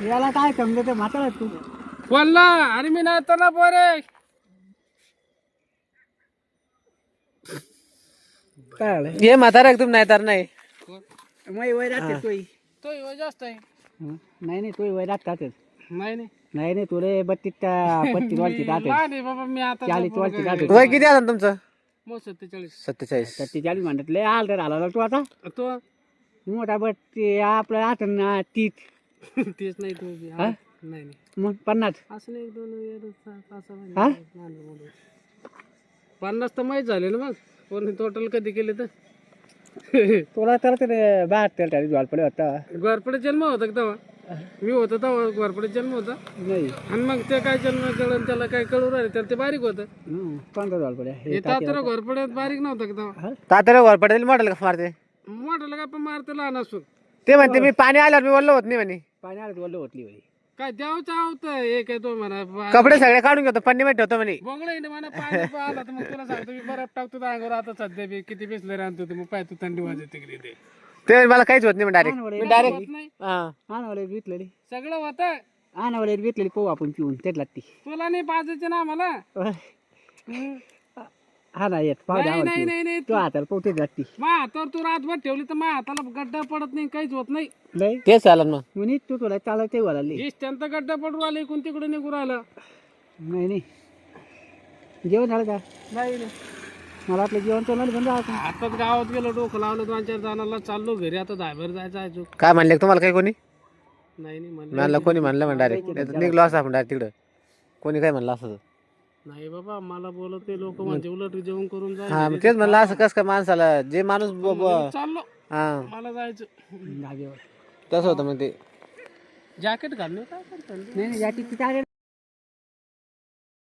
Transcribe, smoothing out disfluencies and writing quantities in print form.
याला काय समजत म्हातारा तू बोलला आणि मी नाही तर ना पोरे काय आलं हे म्हातारा तुम्ही नाही तर नाही मै वय राहते तोय तो वय जास्त आहे. नाही नाही तोय वय राहतातच नाही नाही नाही तुले 32 वर्षी राहते लहान आहे बाबा मी आता 40 वर्षी राहते वय किती आहे तुमचं? मग 47 47. 47 म्हणत लय आल तर आला तू आता तो मोठा बत्ती आपलं आता ना 30 तेच नाही तो बी. हा? नाही मग 50 असं नाही 1 2 असं हा? 50 तर माहीत झाले ना मग कोणी टोटल कधी केले तर तुला तर ते 72 तारीख झोल होता घरपडे जन्म होता का तेव्हा मी होतो तेव्हा घरपडे जन्म होता नाही आणि मग ते काय जन्म कळून त्याला काय कळू राहिले त्याला ते बारीक होतं. कोणता झोल पड्या हे तात्याला घरपड्यात बारीक नव्हतं का तेव्हा तात्याला वर पडेल मॉडेल का मारते मोठ्याला काय पण मारते लहान असून ते म्हणते मी पाणी आल्यावर मी बोललो होत नाही म्हणे. पाणी आलं वल्ल होतली होती काय द्यावचं आवतं हे काय तो म्हणा कपडे सगळे काढून घेतो पन्नी मध्ये ठेवतो म्हणे. बोंगळे म्हणा पाणी आला तर मग तुला सांगतो मी बरफ टाकतो तर अंगावर आता सध्या बी किती बिसले राहतो मग पाय तू थंडी वाजते तिकडे ते ते मला काहीच होत नाही डायरेक्ट होत नाही आणावले विकलेली सगळं होतं. आणावले विकलेली पाहू आपण पिऊन तेच ती तुला नाही पाजायचे ना मला हा नाही येत पाहू नाही नाही नाही नाही तू हाताला पाहू तेच लागती मा हातावर तू रातभर ठेवली तर माझ्या हाताला गड्डा पडत नाही काहीच होत नाही. लय तेच चालेल मग. म्हणे तू तुला चालत ते वळाली हेच त्यांचा गड्डा पडू आले इकडून तिकडे निघू राहिलं. नाही नाही जेवण झालं का नाही मला आपलं जेवण चाललं पण जायचं आताच गावात गेलो डोकं लावलं 2-4 जणांना चाललो घरी आता धाब्यावर जायचं आहे चूक. काय म्हणले तुम्हाला काही कोणी नाही नाही म्हणलं म्हणलं कोणी म्हणलं म्हण डायरेक्ट निघलो असं आपण डायरेक्ट तिकडं कोणी काय म्हणलं असं. नाही बाबा मला बोलते लोक म्हणजे उलट जेवण करून हा जायचं मग तेच म्हणलं असं कसं काय माणसाला जे माणूस चाललो हा मला जायचं. जागेवर तसं होतं मग ते जॅकेट घालणे काय करतो नाही नाही जाती